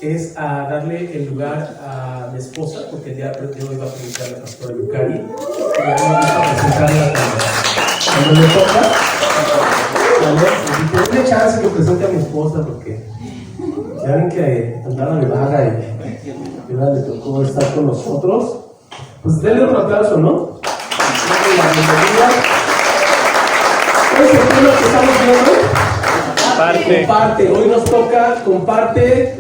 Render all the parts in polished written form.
es a darle el lugar a mi esposa, porque el día de hoy va a presentar la pastora Yukari. Y ya me gusta presentarla cuando me toca. Y tengo chance que presente a mi esposa, porque ya ven que andaba de vaga y ahora le tocó estar con nosotros. Pues denle un aplauso, ¿no? La bienvenida. ¿Cuál es el tema que estamos viendo? Comparte. Hoy nos toca comparte.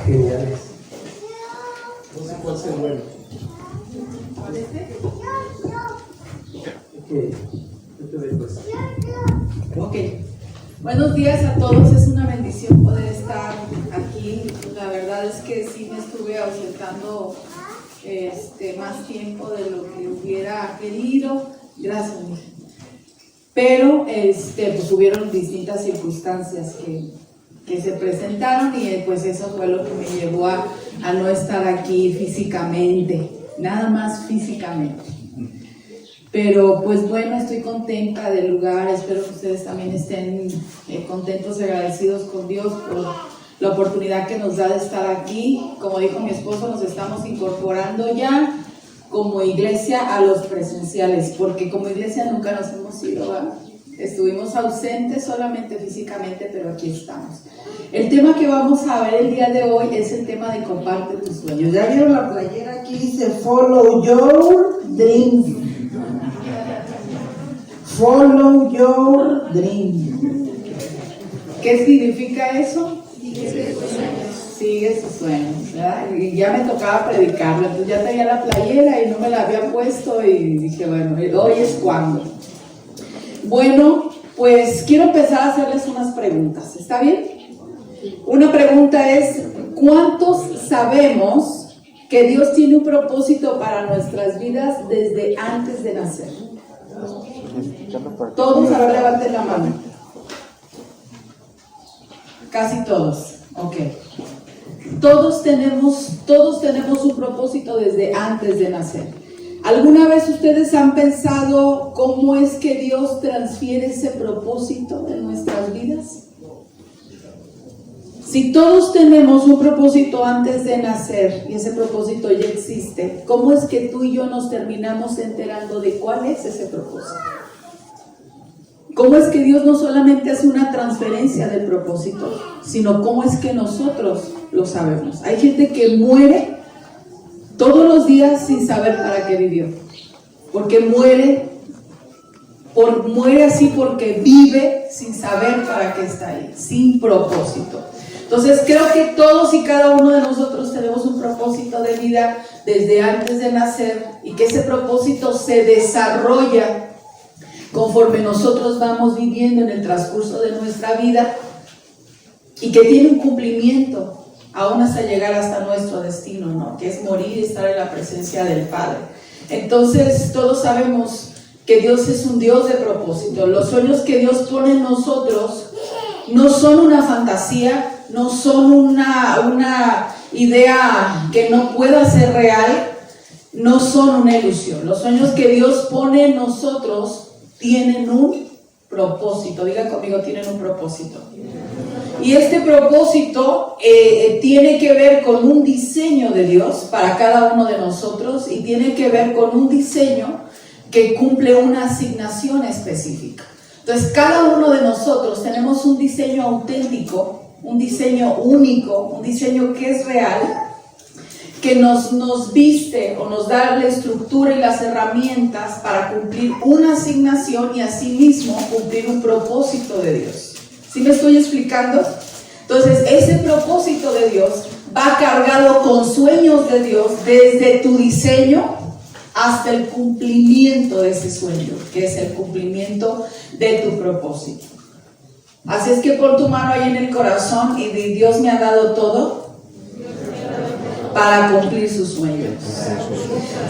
Geniales. No sé cuál sea bueno. Ok. Buenos días a todos. Es una bendición poder estar aquí. La verdad es que sí me estuve ausentando más tiempo de lo que hubiera querido. Gracias, mija. Pero pues hubieron distintas circunstancias que se presentaron y pues eso fue lo que me llevó a no estar aquí físicamente, nada más físicamente. Pero pues bueno, estoy contenta del lugar, espero que ustedes también estén contentos y agradecidos con Dios por la oportunidad que nos da de estar aquí. Como dijo mi esposo, nos estamos incorporando ya como iglesia a los presenciales, porque como iglesia nunca nos hemos ido, ¿verdad? Estuvimos ausentes solamente físicamente, pero aquí estamos. El tema que vamos a ver el día de hoy es el tema de comparte tus sueños. ¿Ya vieron la playera? Aquí dice Follow Your Dream. Follow Your Dream. ¿Qué significa eso? Sigue sus sueños, ¿verdad? Y ya me tocaba predicarlo, entonces ya tenía la playera y no me la había puesto y dije, bueno, hoy es cuando. Bueno, pues quiero empezar a hacerles unas preguntas, ¿está bien? Una pregunta es, ¿cuántos sabemos que Dios tiene un propósito para nuestras vidas desde antes de nacer? Todos, a ver, levanten la mano. Casi todos, ok. Todos tenemos un propósito desde antes de nacer. ¿Alguna vez ustedes han pensado cómo es que Dios transfiere ese propósito en nuestras vidas? Si todos tenemos un propósito antes de nacer y ese propósito ya existe, ¿cómo es que tú y yo nos terminamos enterando de cuál es ese propósito? ¿Cómo es que Dios no solamente hace una transferencia del propósito, sino cómo es que nosotros lo sabemos? Hay gente que muere todos los días sin saber para qué vivió, porque muere así porque vive sin saber para qué está ahí, sin propósito. Entonces creo que todos y cada uno de nosotros tenemos un propósito de vida desde antes de nacer y que ese propósito se desarrolla conforme nosotros vamos viviendo en el transcurso de nuestra vida y que tiene un cumplimiento aún hasta llegar hasta nuestro destino, ¿no? Que es morir y estar en la presencia del Padre. Entonces todos sabemos que Dios es un Dios de propósito. Los sueños que Dios pone en nosotros no son una fantasía, no son una idea que no pueda ser real, no son una ilusión. Los sueños que Dios pone en nosotros tienen un propósito. Diga conmigo, tienen un propósito. Y este propósito tiene que ver con un diseño de Dios para cada uno de nosotros y tiene que ver con un diseño que cumple una asignación específica. Entonces, cada uno de nosotros tenemos un diseño auténtico, un diseño único, un diseño que es real, que nos viste o nos da la estructura y las herramientas para cumplir una asignación y asimismo cumplir un propósito de Dios. ¿Sí me estoy explicando? Entonces, ese propósito de Dios va cargado con sueños de Dios desde tu diseño hasta el cumplimiento de ese sueño, que es el cumplimiento de tu propósito. Así es que pon tu mano ahí en el corazón y di, Dios me ha dado todo para cumplir sus sueños.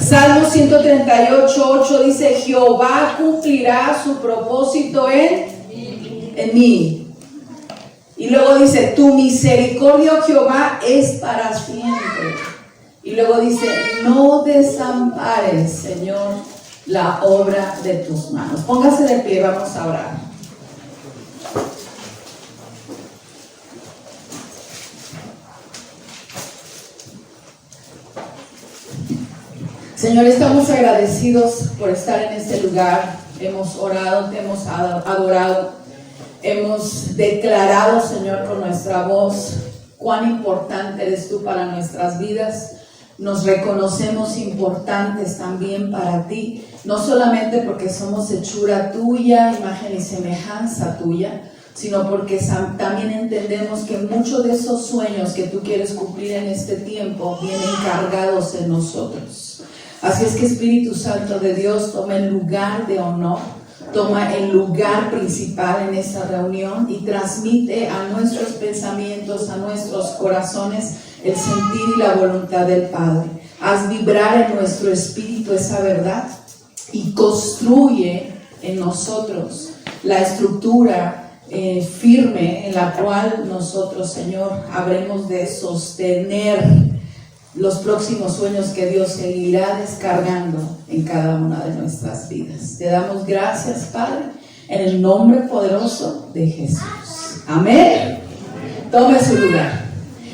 Salmo 138:8 dice, Jehová cumplirá su propósito en mí. Y luego dice, tu misericordia, oh Jehová, es para siempre. Y luego dice, no desampares, Señor, la obra de tus manos. Póngase de pie, vamos a orar. Señor, estamos agradecidos por estar en este lugar. Hemos orado, te hemos adorado, hemos declarado, Señor, con nuestra voz cuán importante eres tú para nuestras vidas. Nos reconocemos importantes también para ti, no solamente porque somos hechura tuya, imagen y semejanza tuya, sino porque también entendemos que muchos de esos sueños que tú quieres cumplir en este tiempo vienen cargados en nosotros. Así es que Espíritu Santo de Dios, toma el lugar de honor, toma el lugar principal en esta reunión y transmite a nuestros pensamientos, a nuestros corazones, el sentir y la voluntad del Padre. Haz vibrar en nuestro espíritu esa verdad y construye en nosotros la estructura firme en la cual nosotros, Señor, habremos de sostener los próximos sueños que Dios seguirá descargando en cada una de nuestras vidas. Te damos gracias, Padre, en el nombre poderoso de Jesús. Amén. Tome su lugar.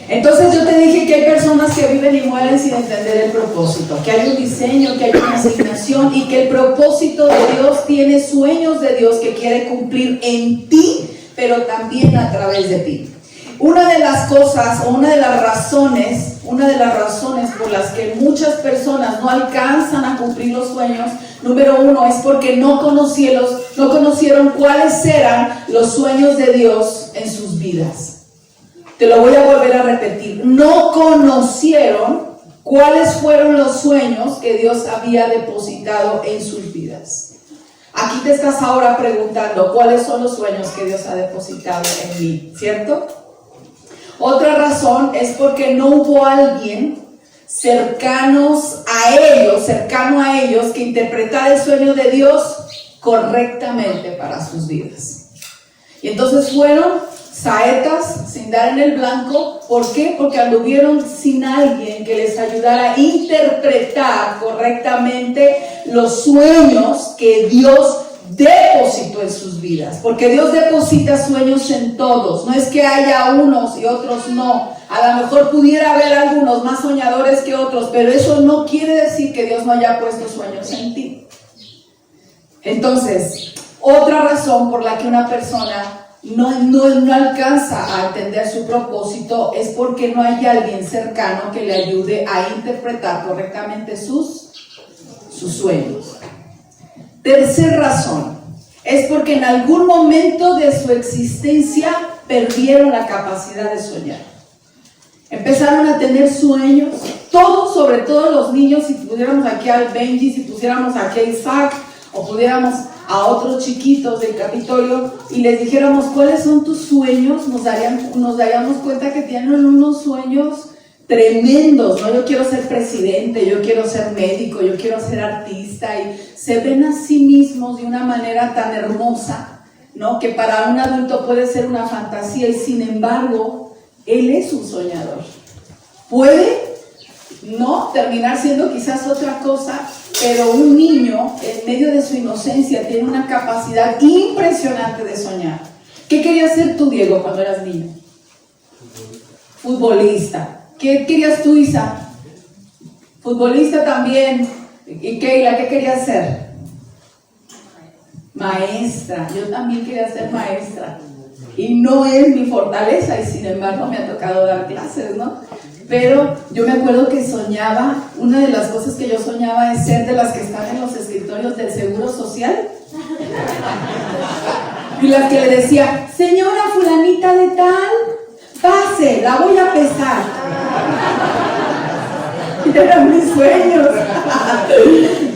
Entonces yo te dije que hay personas que viven y mueren sin entender el propósito, que hay un diseño, que hay una asignación y que el propósito de Dios tiene sueños de Dios que quiere cumplir en ti, pero también a través de ti. Una de las cosas o una de las razones por las que muchas personas no alcanzan a cumplir los sueños, número uno, es porque no conocieron cuáles eran los sueños de Dios en sus vidas. Te lo voy a volver a repetir. No conocieron cuáles fueron los sueños que Dios había depositado en sus vidas. Aquí te estás ahora preguntando, ¿cuáles son los sueños que Dios ha depositado en mí? ¿Cierto? Otra razón es porque no hubo alguien cercano a ellos, que interpretara el sueño de Dios correctamente para sus vidas. Y entonces fueron saetas sin dar en el blanco. ¿Por qué? Porque anduvieron sin alguien que les ayudara a interpretar correctamente los sueños que Dios depositó en sus vidas. Porque Dios deposita sueños en todos. No es que haya unos y otros no. A lo mejor pudiera haber algunos más soñadores que otros, pero eso no quiere decir que Dios no haya puesto sueños en ti. Entonces, otra razón por la que una persona no alcanza a entender su propósito es porque no hay alguien cercano que le ayude a interpretar correctamente sus sueños. Tercera razón es porque en algún momento de su existencia perdieron la capacidad de soñar. Empezaron a tener sueños, todos, sobre todo los niños. Si pudiéramos aquí al Benji, si pusiéramos aquí a Isaac, o pudiéramos a otros chiquitos del Capitolio y les dijéramos cuáles son tus sueños, nos daríamos cuenta que tienen unos sueños tremendos, ¿no? Yo quiero ser presidente, yo quiero ser médico, yo quiero ser artista, y se ven a sí mismos de una manera tan hermosa, ¿no? Que para un adulto puede ser una fantasía, y sin embargo, él es un soñador. Puede no terminar siendo quizás otra cosa, pero un niño en medio de su inocencia tiene una capacidad impresionante de soñar. ¿Qué querías ser tú, Diego, cuando eras niño? Futbolista. ¿Qué querías tú, Isa? Futbolista también. ¿Y Keila, qué querías ser? Maestra. Yo también quería ser maestra. Y no es mi fortaleza, y sin embargo me ha tocado dar clases, ¿no? Pero yo me acuerdo que soñaba, una de las cosas que yo soñaba es ser de las que están en los escritorios del Seguro Social. Y las que le decía, señora fulanita de tal, pase, la voy a pesar. Y eran mis sueños.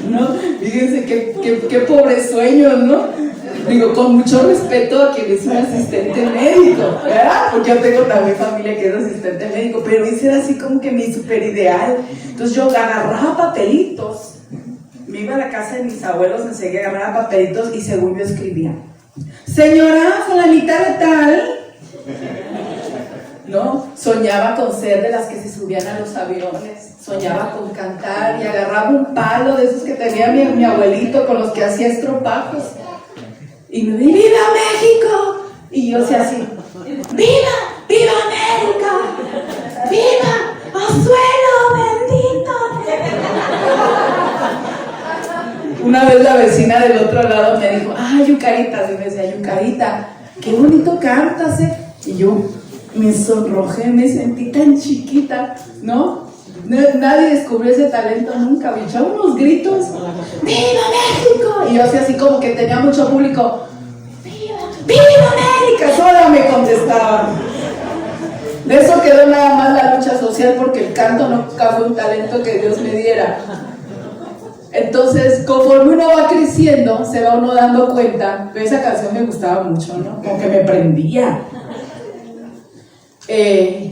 ¿No? Fíjense qué pobres sueños, ¿no? Digo, con mucho respeto a quien es un asistente médico, ¿verdad? Porque yo tengo también familia que es asistente médico, pero ese era así como que mi super ideal. Entonces yo agarraba papelitos, me iba a la casa de mis abuelos, enseguida agarraba papelitos y según yo escribía, señora fulanita de tal, ¿no? Soñaba con ser de las que se subían a los aviones, soñaba con cantar y agarraba un palo de esos que tenía mi abuelito con los que hacía estropajos. Y me dice, ¡viva México! Y yo hacía así, ¡viva! ¡Viva América! ¡Viva! ¡Azuelo bendito! Una vez la vecina del otro lado me dijo, Yucarita, y me decía, Yucarita, qué bonito cantas, ¿eh? Y yo me sonrojé, me sentí tan chiquita, ¿no? Nadie descubrió ese talento nunca, me echaba unos gritos, ¡Viva México! Y yo así como que tenía mucho público, ¡Viva América! Sola me contestaban. De eso quedó nada más la lucha social, porque el canto nunca fue un talento que Dios me diera. Entonces, conforme uno va creciendo, se va uno dando cuenta. Esa canción me gustaba mucho, ¿no? Como que me prendía.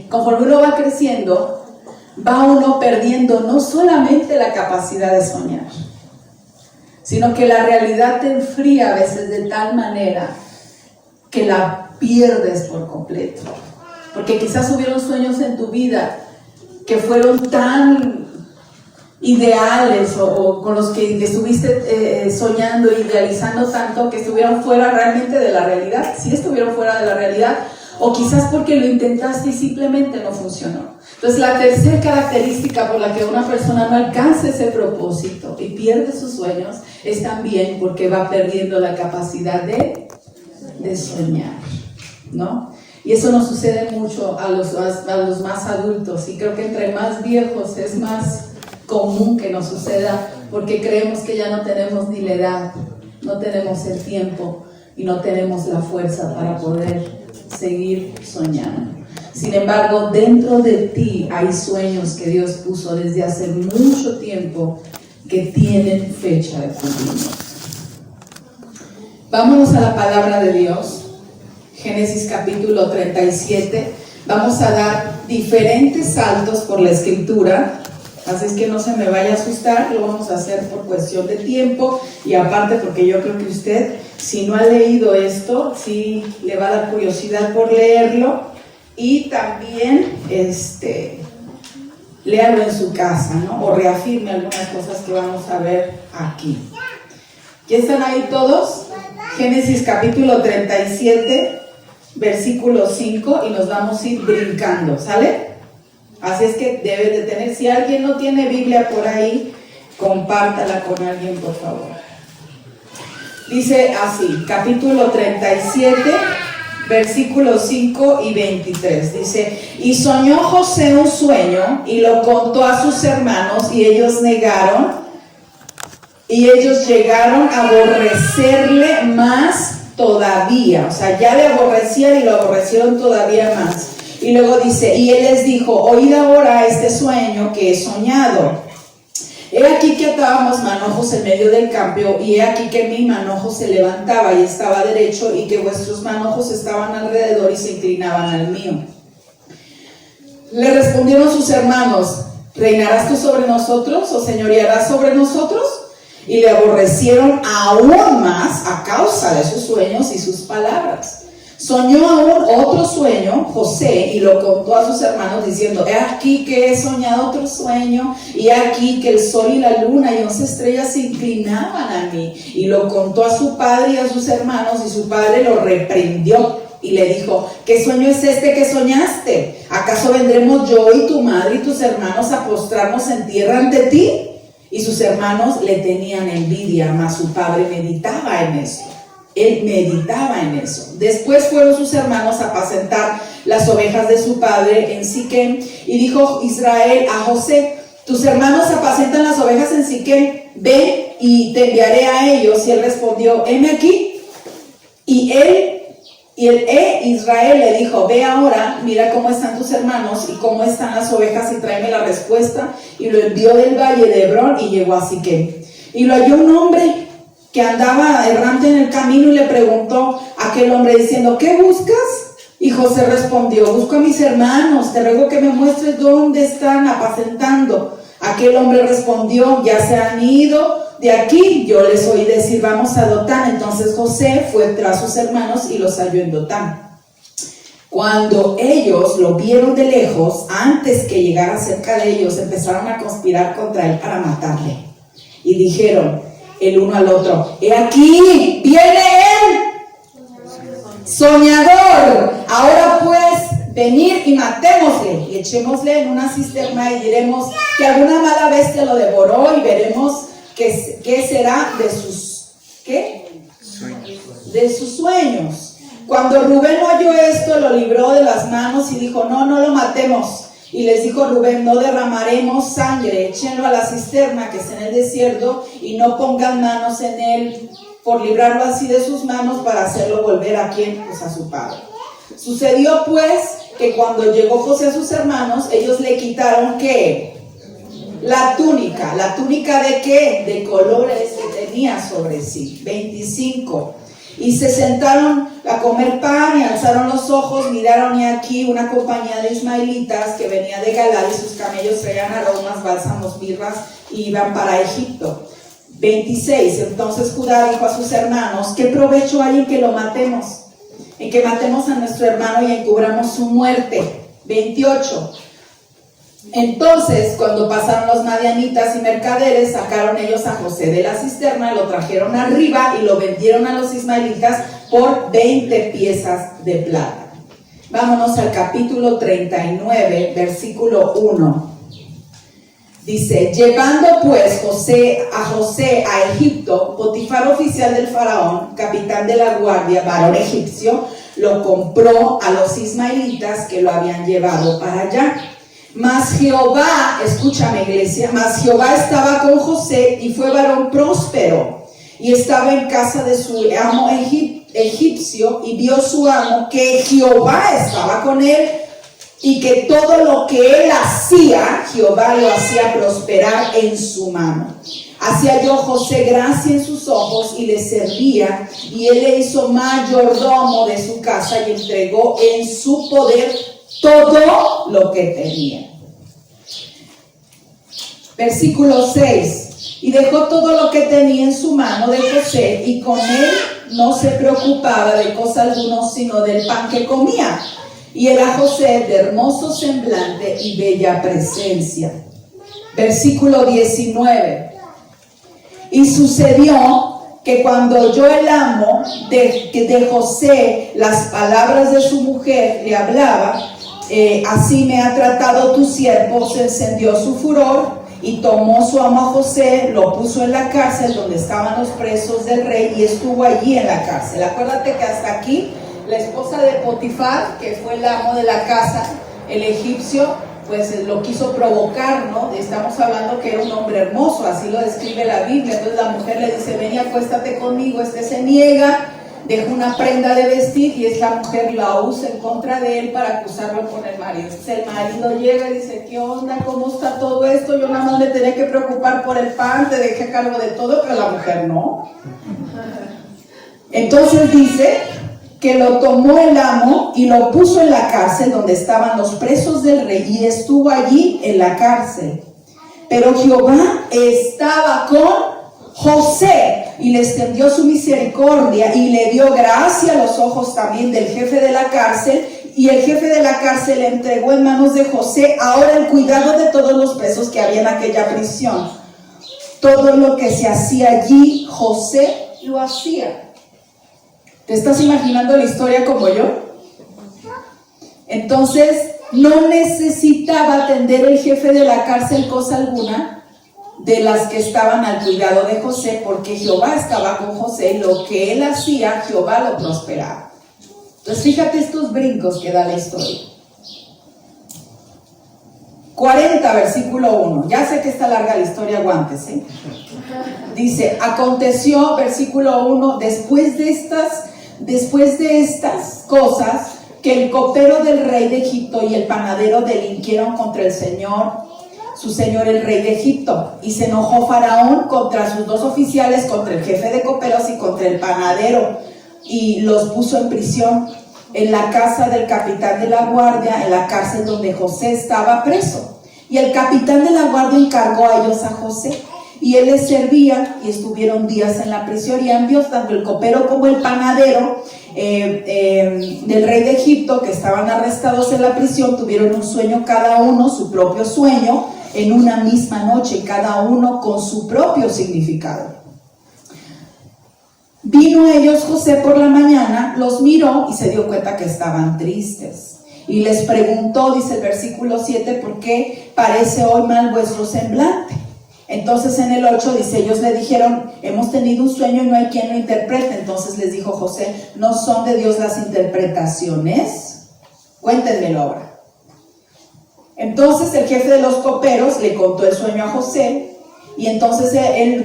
Conforme uno va creciendo, va uno perdiendo no solamente la capacidad de soñar, sino que la realidad te enfría a veces de tal manera que la pierdes por completo. Porque quizás hubieron sueños en tu vida que fueron tan ideales o con los que estuviste soñando, idealizando tanto, que estuvieron fuera realmente de la realidad. Sí estuvieron fuera de la realidad, o quizás porque lo intentaste y simplemente no funcionó. Entonces, la tercera característica por la que una persona no alcanza ese propósito y pierde sus sueños es también porque va perdiendo la capacidad de soñar, ¿no? Y eso nos sucede mucho a los más adultos, y creo que entre más viejos es más común que nos suceda, porque creemos que ya no tenemos ni la edad, no tenemos el tiempo y no tenemos la fuerza para poder seguir soñando. Sin embargo, dentro de ti hay sueños que Dios puso desde hace mucho tiempo que tienen fecha de cumplimiento. Vámonos a la palabra de Dios. Génesis capítulo 37, vamos a dar diferentes saltos por la escritura, así es que no se me vaya a asustar, lo vamos a hacer por cuestión de tiempo, y aparte porque yo creo que usted, si no ha leído esto, sí le va a dar curiosidad por leerlo, y también léalo en su casa, ¿no? O reafirme algunas cosas que vamos a ver aquí. ¿Ya están ahí todos? Génesis capítulo 37, versículo 5, y nos vamos a ir brincando, ¿sale? Así es que debe de tener, si alguien no tiene Biblia por ahí, compártala con alguien, por favor. Dice así, capítulo 37, versículos 5 y 23, dice: y soñó José un sueño, y lo contó a sus hermanos, y ellos negaron, y ellos llegaron a aborrecerle más todavía, o sea, ya le aborrecían y lo aborrecieron todavía más. Y luego dice: y él les dijo: oíd ahora este sueño que he soñado. He aquí que atábamos manojos en medio del campo, y he aquí que mi manojo se levantaba y estaba derecho, y que vuestros manojos estaban alrededor y se inclinaban al mío. Le respondieron sus hermanos: ¿reinarás tú sobre nosotros o señorearás sobre nosotros? Y le aborrecieron aún más a causa de sus sueños y sus palabras. Soñó aún otro sueño José, y lo contó a sus hermanos diciendo: he aquí que he soñado otro sueño, y he aquí que el sol y la luna y 11 estrellas se inclinaban a mí. Y lo contó a su padre y a sus hermanos, y su padre lo reprendió y le dijo: ¿qué sueño es este que soñaste? ¿Acaso vendremos yo y tu madre y tus hermanos a postrarnos en tierra ante ti? Y sus hermanos le tenían envidia, mas su padre meditaba en eso. Él meditaba en eso. Después fueron sus hermanos a apacentar las ovejas de su padre en Siquem, y dijo Israel a José: tus hermanos apacentan las ovejas en Siquem, ven y te enviaré a ellos. Y él respondió: heme aquí. Y Israel le dijo: ve ahora, mira cómo están tus hermanos y cómo están las ovejas, y tráeme la respuesta. Y lo envió del valle de Hebrón y llegó a Siquem. Y lo halló un hombre que andaba errante en el camino, y le preguntó a aquel hombre diciendo: ¿qué buscas? Y José respondió: busco a mis hermanos, te ruego que me muestres dónde están apacentando. Aquel hombre respondió: ya se han ido de aquí, yo les oí decir: vamos a Dotán. Entonces José fue tras sus hermanos y los halló en Dotán. Cuando ellos lo vieron de lejos, antes que llegara cerca de ellos, empezaron a conspirar contra él para matarle. Y dijeron el uno al otro: he aquí, viene él, soñador. Ahora pues, venir y matémosle, y echémosle en una cisterna, y diremos que alguna mala bestia lo devoró, y veremos qué será de sus, ¿qué? De sus sueños. Cuando Rubén oyó esto, lo libró de las manos y dijo, no lo matemos. Y les dijo Rubén, no derramaremos sangre, échenlo a la cisterna que está en el desierto y no pongan manos en él, por librarlo así de sus manos para hacerlo volver a quién, pues a su padre. Sucedió pues que cuando llegó José a sus hermanos, ellos le quitaron ¿qué? La túnica ¿de qué? De colores que tenía sobre sí. 25. Y se sentaron a comer pan y alzaron los ojos, miraron y aquí una compañía de ismaelitas que venía de Galaad y sus camellos traían aromas, bálsamos, mirras y iban para Egipto. 26. Entonces Judá dijo a sus hermanos, ¿qué provecho hay en que lo matemos? En que matemos a nuestro hermano y encubramos su muerte. 28. Entonces, cuando pasaron los madianitas y mercaderes, sacaron ellos a José de la cisterna, lo trajeron arriba y lo vendieron a los ismaelitas por 20 piezas de plata. Vámonos al capítulo 39, versículo 1. Dice, llevando pues a José a Egipto, Potifar, oficial del faraón, capitán de la guardia, varón egipcio, lo compró a los ismaelitas que lo habían llevado para allá. Mas Jehová, escúchame iglesia, mas Jehová estaba con José y fue varón próspero y estaba en casa de su amo egipcio y vio su amo que Jehová estaba con él y que todo lo que él hacía, Jehová lo hacía prosperar en su mano. Así halló José gracia en sus ojos y le servía, y él le hizo mayordomo de su casa y entregó en su poder todo lo que tenía. Versículo 6. Y dejó todo lo que tenía en su mano de José, y con él no se preocupaba de cosa alguna, sino del pan que comía. Y era José de hermoso semblante y bella presencia. Versículo 19. Y sucedió que cuando oyó el amo de José las palabras de su mujer, le hablaba, así me ha tratado tu siervo, se encendió su furor y tomó su amo a José, lo puso en la cárcel donde estaban los presos del rey y estuvo allí en la cárcel. Acuérdate que hasta aquí la esposa de Potifar, que fue el amo de la casa, el egipcio, pues lo quiso provocar, ¿no? Estamos hablando que era un hombre hermoso, así lo describe la Biblia. Entonces la mujer le dice, ven y acuéstate conmigo. Este se niega, deja una prenda de vestir y esta mujer la usa en contra de él para acusarlo con el marido. Entonces el marido llega y dice, ¿qué onda? ¿Cómo está todo esto? Yo nada más me tenía que preocupar por el pan, te dejé a cargo de todo, pero la mujer no. Entonces dice que lo tomó el amo y lo puso en la cárcel donde estaban los presos del rey y estuvo allí en la cárcel. Pero Jehová estaba con José y le extendió su misericordia y le dio gracia a los ojos también del jefe de la cárcel, y el jefe de la cárcel le entregó en manos de José ahora el cuidado de todos los presos que había en aquella prisión. Todo lo que se hacía allí, José lo hacía. ¿Te estás imaginando la historia como yo? Entonces, no necesitaba atender el jefe de la cárcel cosa alguna de las que estaban al cuidado de José, porque Jehová estaba con José y lo que él hacía, Jehová lo prosperaba. Entonces, fíjate estos brincos que da la historia. 40, versículo 1. Ya sé que está larga la historia, aguántese. Dice, aconteció, versículo 1, después de estas cosas, que el copero del rey de Egipto y el panadero delinquieron contra el Señor, su señor el rey de Egipto, y se enojó Faraón contra sus dos oficiales, contra el jefe de coperos y contra el panadero, y los puso en prisión en la casa del capitán de la guardia, en la cárcel donde José estaba preso. Y el capitán de la guardia encargó a ellos a José, y él les servía, y estuvieron días en la prisión. Y ambos, tanto el copero como el panadero del rey de Egipto, que estaban arrestados en la prisión, tuvieron un sueño cada uno, su propio sueño, en una misma noche, cada uno con su propio significado. Vino a ellos José por la mañana, los miró y se dio cuenta que estaban tristes. Y les preguntó, dice el versículo 7, ¿por qué parece hoy mal vuestro semblante? Entonces en el 8 dice, ellos le dijeron, hemos tenido un sueño y no hay quien lo interprete. Entonces les dijo José, ¿no son de Dios las interpretaciones? Cuéntenmelo ahora. Entonces el jefe de los coperos le contó el sueño a José, y entonces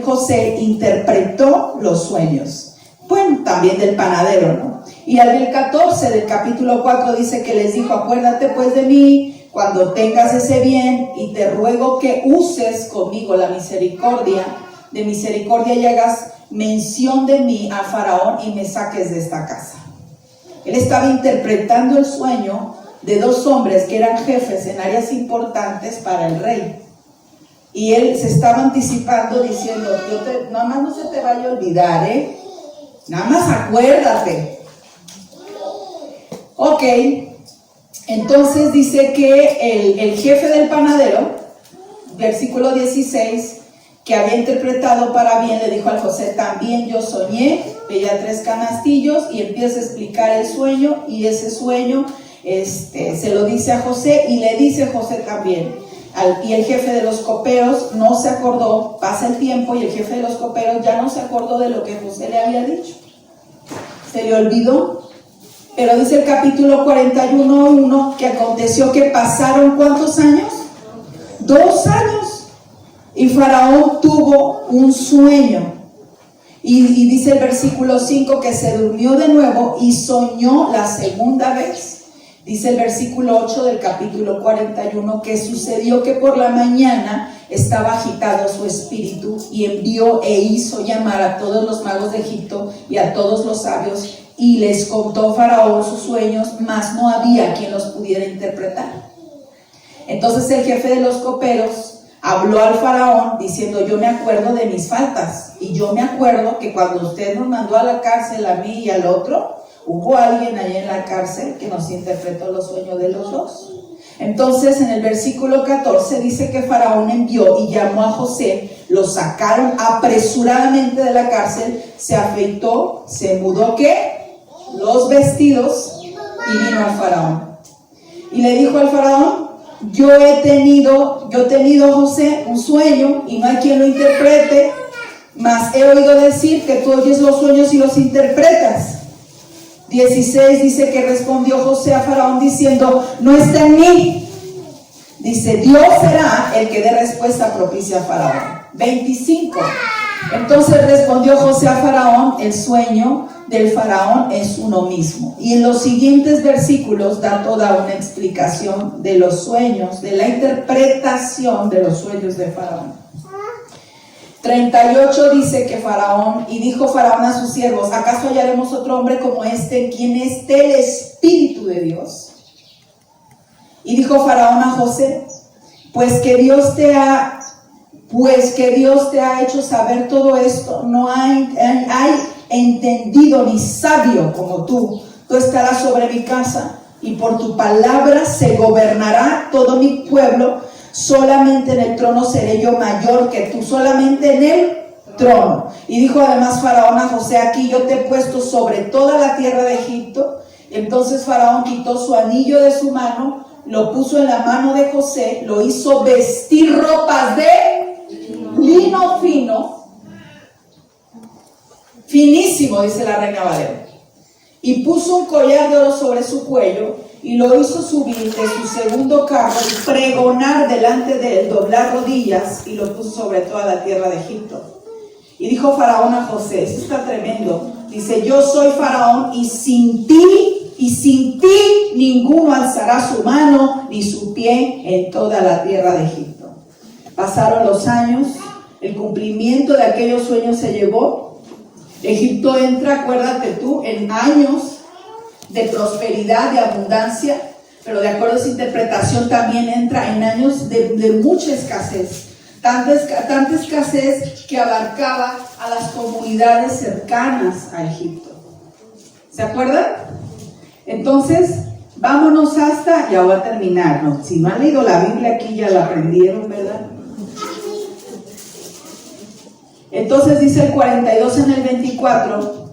José interpretó los sueños. Bueno, también del panadero, ¿no? Y al del 14 del capítulo 4 dice que les dijo, acuérdate pues de mí cuando tengas ese bien, y te ruego que uses conmigo la misericordia, de misericordia, y hagas mención de mí a Faraón y me saques de esta casa. Él estaba interpretando el sueño de dos hombres que eran jefes en áreas importantes para el rey. Y él se estaba anticipando diciendo, nada más no se te vaya a olvidar, nada más acuérdate. Ok, entonces dice que el jefe del panadero, versículo 16, que había interpretado para bien, le dijo al José, también yo soñé, veía 3 canastillos, y empieza a explicar el sueño, y ese sueño se lo dice a José, y le dice José también. Y el jefe de los coperos no se acordó, pasa el tiempo y el jefe de los coperos ya no se acordó de lo que José le había dicho. Se le olvidó. Pero dice el capítulo 41:1 que aconteció que pasaron ¿cuántos años? 2 años. Y Faraón tuvo un sueño. Y dice el versículo 5 que se durmió de nuevo y soñó la segunda vez. Dice el versículo 8 del capítulo 41 que sucedió que por la mañana estaba agitado su espíritu y envió e hizo llamar a todos los magos de Egipto y a todos los sabios, y les contó Faraón sus sueños, mas no había quien los pudiera interpretar. Entonces el jefe de los coperos habló al Faraón diciendo, yo me acuerdo de mis faltas, y yo me acuerdo que cuando usted nos mandó a la cárcel a mí y al otro, hubo alguien allá en la cárcel que nos interpretó los sueños de los dos. Entonces en el versículo 14 dice que Faraón envió y llamó a José, lo sacaron apresuradamente de la cárcel, se afeitó, se mudó ¿qué? Los vestidos y vino al Faraón. Y le dijo al Faraón, yo he tenido José un sueño y no hay quien lo interprete, mas he oído decir que tú oyes los sueños y los interpretas. 16 dice que respondió José a Faraón diciendo, no está en mí. Dice, Dios será el que dé respuesta propicia a Faraón. 25. Entonces respondió José a Faraón, el sueño del Faraón es uno mismo. Y en los siguientes versículos da toda una explicación de los sueños, de la interpretación de los sueños de Faraón. 38 dice que Faraón, y dijo Faraón a sus siervos, ¿acaso hallaremos otro hombre como este, quien esté el Espíritu de Dios? Y dijo Faraón a José, pues que Dios te ha hecho saber todo esto, no hay entendido ni sabio como tú estarás sobre mi casa, y por tu palabra se gobernará todo mi pueblo. Solamente en el trono seré yo mayor que tú, solamente en el trono. Y dijo además Faraón a José, aquí yo te he puesto sobre toda la tierra de Egipto. Entonces Faraón quitó su anillo de su mano, lo puso en la mano de José, lo hizo vestir ropas de lino fino, finísimo, dice la Reina Valera, y puso un collar de oro sobre su cuello, y lo hizo subir de su segundo carro y pregonar delante de él, doblar rodillas, y lo puso sobre toda la tierra de Egipto. Y dijo Faraón a José, esto está tremendo, dice, yo soy Faraón y sin ti ninguno alzará su mano ni su pie en toda la tierra de Egipto. Pasaron los años, el cumplimiento de aquellos sueños se llevó. Egipto entra, acuérdate tú, en años de prosperidad, de abundancia, pero de acuerdo a esa interpretación también entra en años de mucha escasez, tanta escasez que abarcaba a las comunidades cercanas a Egipto. ¿Se acuerdan? Entonces, vámonos hasta, ya voy a terminar, ¿no? Si no han leído la Biblia aquí ya la aprendieron, ¿verdad? Entonces dice el 42 en el 24,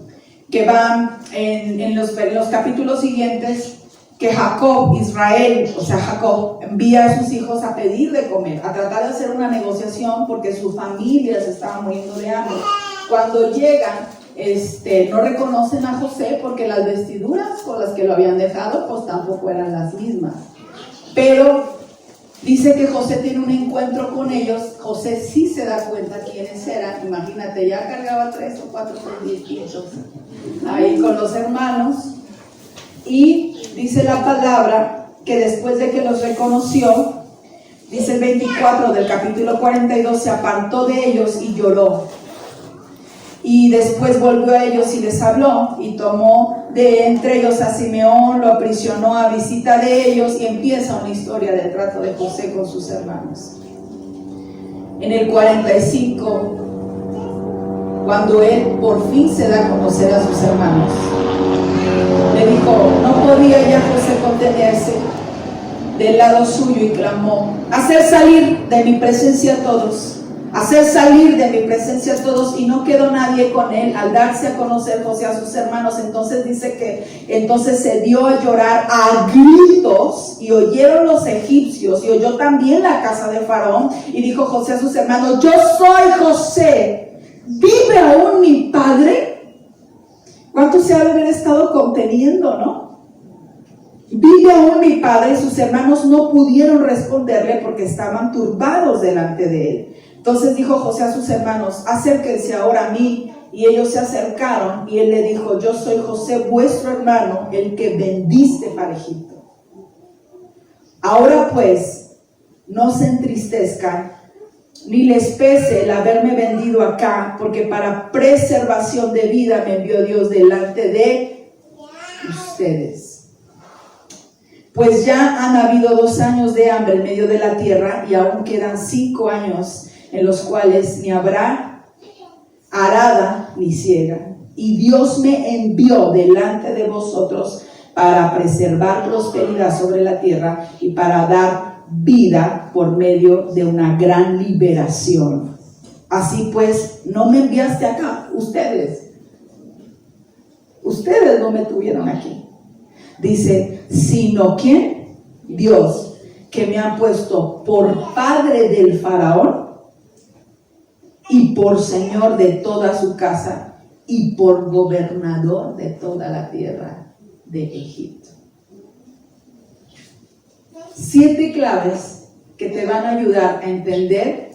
que van en los capítulos siguientes, que Jacob, Israel, o sea Jacob, envía a sus hijos a pedir de comer, a tratar de hacer una negociación porque sus familias estaban muriendo de hambre. Cuando llegan, no reconocen a José porque las vestiduras con las que lo habían dejado pues tampoco eran las mismas. Pero dice que José tiene un encuentro con ellos. José sí se da cuenta quiénes eran. Imagínate, ya cargaba 3 o 4 viejitos ahí con los hermanos. Y dice la palabra que después de que los reconoció, dice el 24 del capítulo 42, se apartó de ellos y lloró. Y después volvió a ellos y les habló, y tomó de entre ellos a Simeón, lo aprisionó a visita de ellos, y empieza una historia del trato de José con sus hermanos. En el 45, cuando él por fin se da a conocer a sus hermanos, le dijo, no podía ya José contenerse del lado suyo y clamó, hacer salir de mi presencia a todos. Hacer salir de mi presencia a todos, y no quedó nadie con él. Al darse a conocer José a sus hermanos, entonces dice que entonces se dio a llorar a gritos, y oyeron los egipcios, y oyó también la casa de Faraón, y dijo José a sus hermanos, yo soy José, ¿vive aún mi padre? ¿Cuánto se ha de haber estado conteniendo, no? ¿Vive aún mi padre? Y sus hermanos no pudieron responderle porque estaban turbados delante de él. Entonces dijo José a sus hermanos, acérquense ahora a mí. Y ellos se acercaron, y él le dijo, yo soy José, vuestro hermano, el que vendiste para Egipto. Ahora pues, no se entristezcan, ni les pese el haberme vendido acá, porque para preservación de vida me envió Dios delante de ustedes. Pues ya han habido 2 años de hambre en medio de la tierra, y aún quedan 5 años en los cuales ni habrá arada ni siega. Y Dios me envió delante de vosotros para preservar prosperidad sobre la tierra y para dar vida por medio de una gran liberación. Así pues, no me enviaste acá, ustedes no me tuvieron aquí. Dice, sino ¿quién? Dios, que me ha puesto por padre del faraón y por señor de toda su casa y por gobernador de toda la tierra de Egipto. 7 claves que te van a ayudar a entender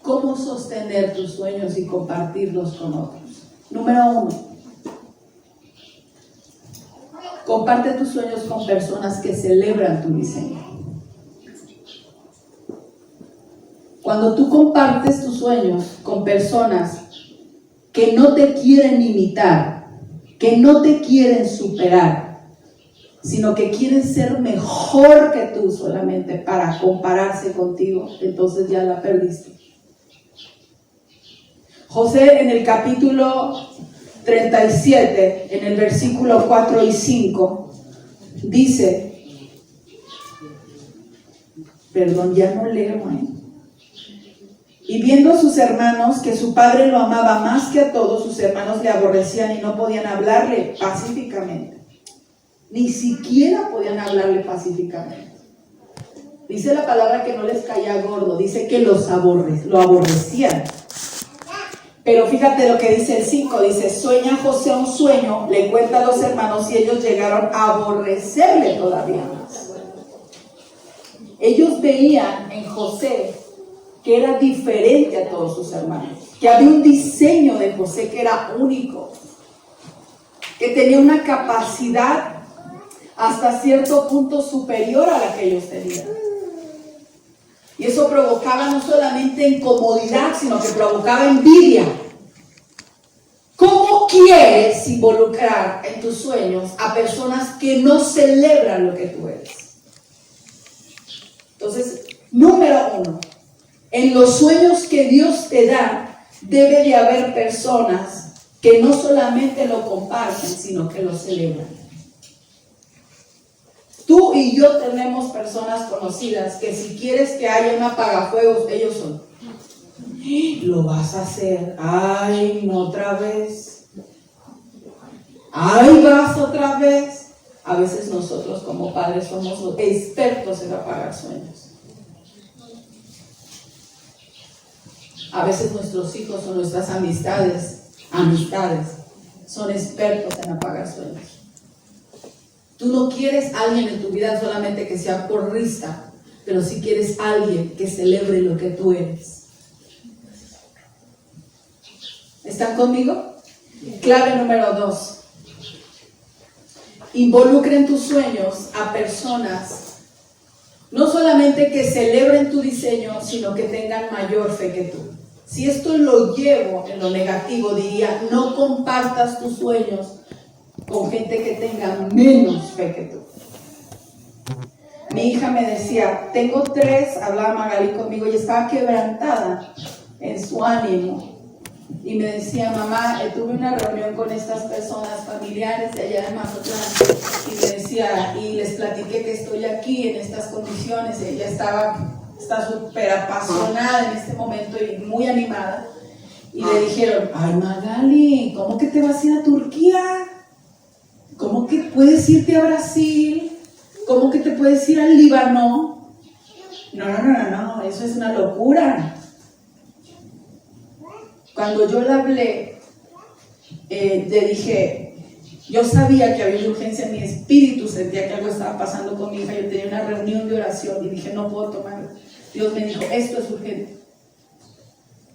cómo sostener tus sueños y compartirlos con otros. Número 1, comparte tus sueños con personas que celebran tu diseño. Cuando tú compartes tus sueños con personas que no te quieren imitar, que no te quieren superar, sino que quieren ser mejor que tú solamente para compararse contigo, entonces ya la perdiste. José en el capítulo 37, en el versículo 4 y 5, dice, ya no leo, y viendo a sus hermanos que su padre lo amaba más que a todos, sus hermanos le aborrecían y no podían hablarle pacíficamente. Ni siquiera podían hablarle pacíficamente. Dice la palabra que no les caía gordo, dice que lo aborrecían. Pero fíjate lo que dice el 5, dice, sueña José un sueño, le cuenta a los hermanos y ellos llegaron a aborrecerle todavía más. Ellos veían en José que era diferente a todos sus hermanos, que había un diseño de José que era único, que tenía una capacidad hasta cierto punto superior a la que ellos tenían. Y eso provocaba no solamente incomodidad, sino que provocaba envidia. ¿Cómo quieres involucrar en tus sueños a personas que no celebran lo que tú eres? Entonces, número 1, en los sueños que Dios te da, debe de haber personas que no solamente lo comparten, sino que lo celebran. Tú y yo tenemos personas conocidas que si quieres que haya un apagafuegos, ellos son. Lo vas a hacer. Ay, no otra vez. Ay, vas otra vez. A veces nosotros como padres somos expertos en apagar sueños. A veces nuestros hijos o nuestras amistades son expertos en apagar sueños. Tú no quieres a alguien en tu vida solamente que sea porrista, pero sí quieres a alguien que celebre lo que tú eres. ¿Están conmigo? Clave número 2. Involucren tus sueños a personas, no solamente que celebren tu diseño, sino que tengan mayor fe que tú. Si esto lo llevo en lo negativo, diría, no compartas tus sueños con gente que tenga menos fe que tú. Mi hija me decía, tengo 3, hablaba Magali conmigo, y estaba quebrantada en su ánimo. Y me decía, mamá, tuve una reunión con estas personas familiares de allá de Mazatlán. Y me decía, y les platiqué que estoy aquí en estas condiciones. Ella está súper apasionada en este momento y muy animada. Y le dijeron, ay Magali, ¿cómo que te vas a ir a Turquía? ¿Cómo que puedes irte a Brasil? ¿Cómo que te puedes ir al Líbano? No, eso es una locura. Cuando yo le hablé, le dije, yo sabía que había una urgencia en mi espíritu, sentía que algo estaba pasando con mi hija, yo tenía una reunión de oración y dije, no puedo tomarlo. Dios me dijo, esto es urgente.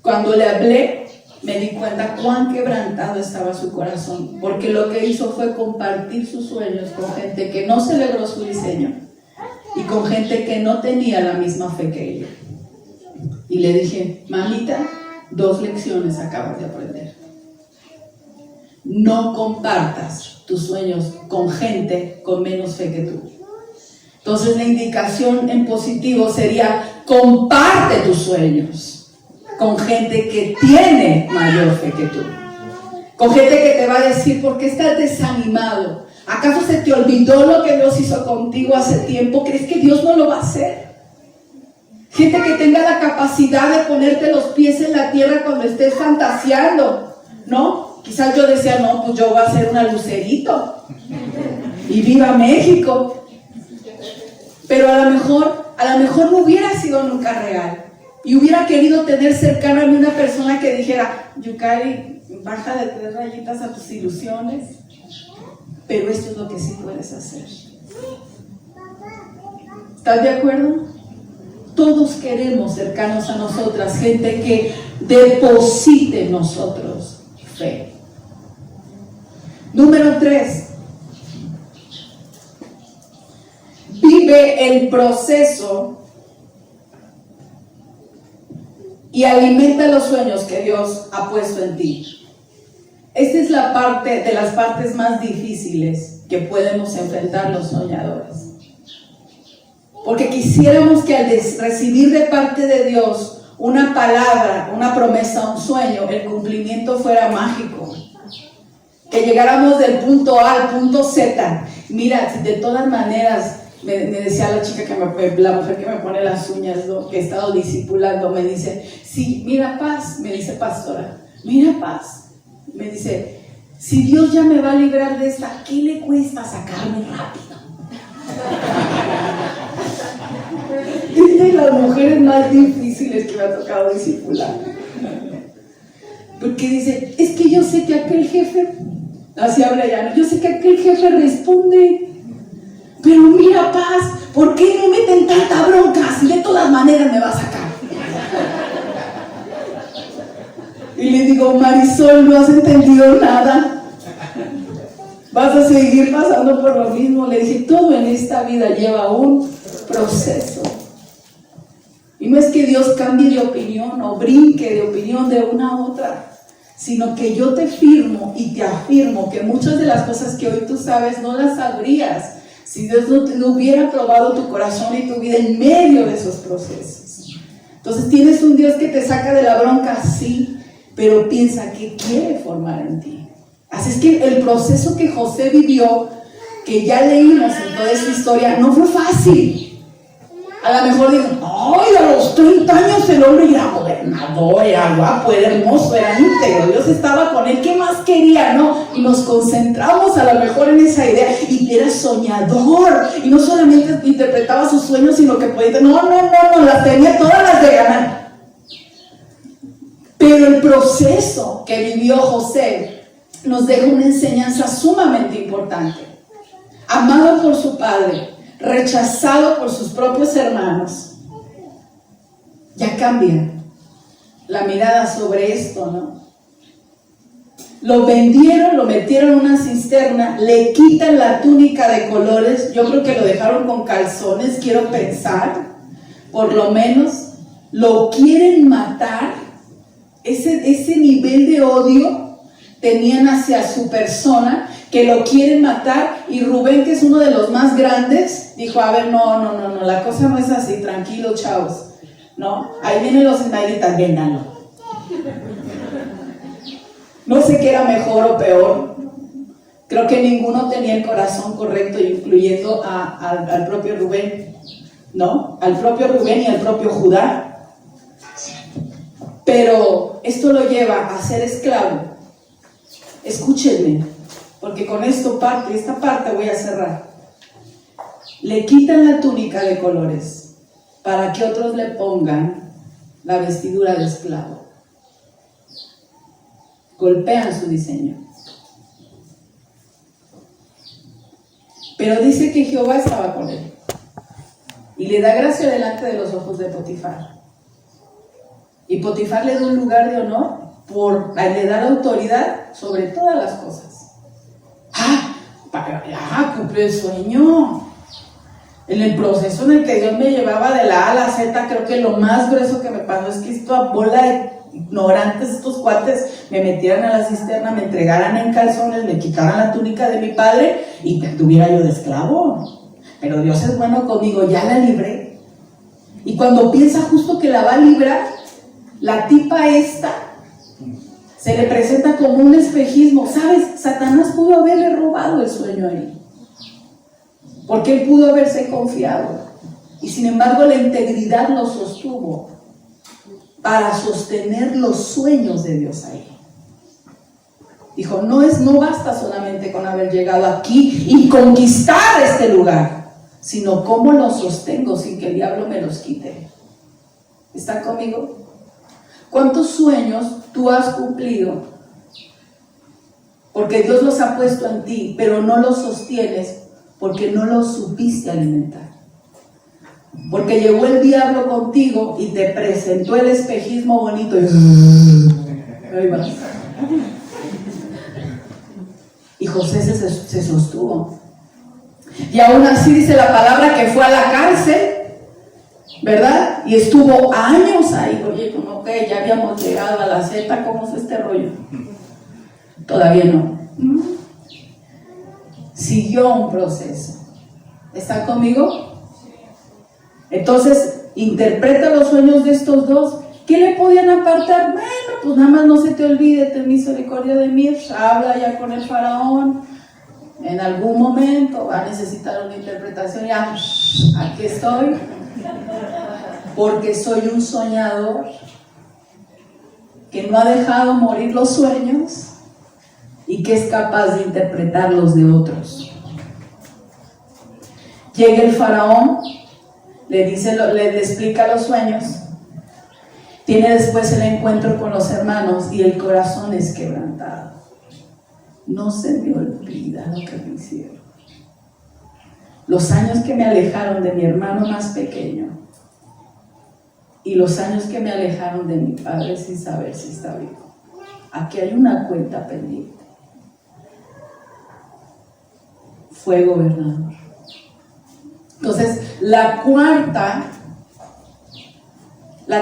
Cuando le hablé, me di cuenta cuán quebrantado estaba su corazón, porque lo que hizo fue compartir sus sueños con gente que no celebró su diseño y con gente que no tenía la misma fe que ella. Y le dije, mamita, 2 lecciones acabas de aprender. No compartas tus sueños con gente con menos fe que tú. Entonces la indicación en positivo sería, comparte tus sueños con gente que tiene mayor fe que tú. Con gente que te va a decir, ¿por qué estás desanimado? ¿Acaso se te olvidó lo que Dios hizo contigo hace tiempo? ¿Crees que Dios no lo va a hacer? Gente que tenga la capacidad de ponerte los pies en la tierra cuando estés fantaseando, ¿no? Quizás yo decía, no, pues yo voy a ser una lucerito y viva México. Pero a lo mejor no hubiera sido nunca real. Y hubiera querido tener cercano a mí una persona que dijera, Yukari, baja de 3 rayitas a tus ilusiones. Pero esto es lo que sí puedes hacer. ¿Estás de acuerdo? Todos queremos cercanos a nosotras, gente que deposite en nosotros fe. Número 3. Vive el proceso y alimenta los sueños que Dios ha puesto en ti. Esta es la parte de las partes más difíciles que podemos enfrentar los soñadores. Porque quisiéramos que al recibir de parte de Dios una palabra, una promesa, un sueño, el cumplimiento fuera mágico. Que llegáramos del punto A al punto Z. Mira, de todas maneras, me decía la chica, la mujer que me pone las uñas, ¿no? Que he estado discipulando, me dice, sí, mira Paz, me dice pastora, mira Paz, me dice, si Dios ya me va a librar de esta, ¿qué le cuesta sacarme rápido? Es de las mujeres más difíciles que me ha tocado discipular. Porque dice, es que yo sé que aquel jefe, así habla ya, yo sé que aquel jefe responde, pero mira Paz, ¿por qué me meten tanta bronca si de todas maneras me va a sacar? Y le digo, Marisol, no has entendido nada, vas a seguir pasando por lo mismo. Le dije, todo en esta vida lleva un proceso. Y no es que Dios cambie de opinión o brinque de opinión de una a otra, sino que yo te firmo y te afirmo que muchas de las cosas que hoy tú sabes no las sabrías si Dios no hubiera probado tu corazón y tu vida en medio de esos procesos. Entonces tienes un Dios que te saca de la bronca, sí, pero piensa que quiere formar en ti. Así es que el proceso que José vivió, que ya leímos en toda esta historia, no fue fácil. A lo mejor digan, ay, a los 30 años el hombre era gobernador, era guapo, era hermoso, era íntegro, Dios estaba con él, ¿qué más quería? No, y nos concentramos a lo mejor en esa idea, y era soñador, y no solamente interpretaba sus sueños, sino que podía, no, las tenía todas las de ganar. Pero el proceso que vivió José nos deja una enseñanza sumamente importante. Amado por su padre, rechazado por sus propios hermanos, ya cambia la mirada sobre esto, ¿no? Lo vendieron, lo metieron en una cisterna, le quitan la túnica de colores, yo creo que lo dejaron con calzones, quiero pensar, por lo menos, lo quieren matar, ese nivel de odio tenían hacia su persona, que lo quieren matar, y Rubén, que es uno de los más grandes, dijo, a ver, no, la cosa no es así, tranquilo, chavos, no, ahí vienen los ismaelitas, vénganlo. No sé qué era mejor o peor, creo que ninguno tenía el corazón correcto, incluyendo al propio Rubén, ¿no? Al propio Rubén y al propio Judá, pero esto lo lleva a ser esclavo. Escúchenme, porque con esta parte voy a cerrar. Le quitan la túnica de colores para que otros le pongan la vestidura de esclavo. Golpean su diseño. Pero dice que Jehová estaba con él y le da gracia delante de los ojos de Potifar. Y Potifar le da un lugar de honor, le da la autoridad sobre todas las cosas. Cumplió el sueño. En el proceso en el que Dios me llevaba de la A a la Z, creo que lo más grueso que me pasó es que esta bola de ignorantes, estos cuates, me metieran a la cisterna, me entregaran en calzones, me quitaran la túnica de mi padre y me tuviera yo de esclavo. Pero Dios es bueno conmigo, ya la libré. Y cuando piensa justo que la va a librar, la tipa esta se le presenta como un espejismo. ¿Sabes? Satanás pudo haberle robado el sueño ahí, porque él pudo haberse confiado, y sin embargo la integridad lo sostuvo para sostener los sueños de Dios ahí. Dijo, no basta solamente con haber llegado aquí y conquistar este lugar, sino cómo los sostengo sin que el diablo me los quite. ¿Están conmigo? ¿Cuántos sueños tú has cumplido? Porque Dios los ha puesto en ti, pero no los sostienes porque no los supiste alimentar. Porque llegó el diablo contigo y te presentó el espejismo bonito y José se sostuvo. Y aún así dice la palabra que fue a la cárcel, ¿verdad? Y estuvo años ahí. Oye, como que ya habíamos llegado a la Z, ¿cómo es este rollo? Todavía no. Siguió un proceso. ¿Están conmigo? Entonces, interpreta los sueños de estos dos. ¿Qué le podían apartar? Bueno, pues nada más no se te olvide, ten misericordia de mí. Habla ya con el faraón. En algún momento va a necesitar una interpretación. Ya, aquí estoy. Porque soy un soñador que no ha dejado morir los sueños y que es capaz de interpretar los de otros. Llega el faraón, le explica los sueños, tiene después el encuentro con los hermanos y el corazón es quebrantado. No se me olvida lo que me hicieron. Los años que me alejaron de mi hermano más pequeño y los años que me alejaron de mi padre sin saber si está vivo. Aquí hay una cuenta pendiente. Fue gobernador. Entonces, la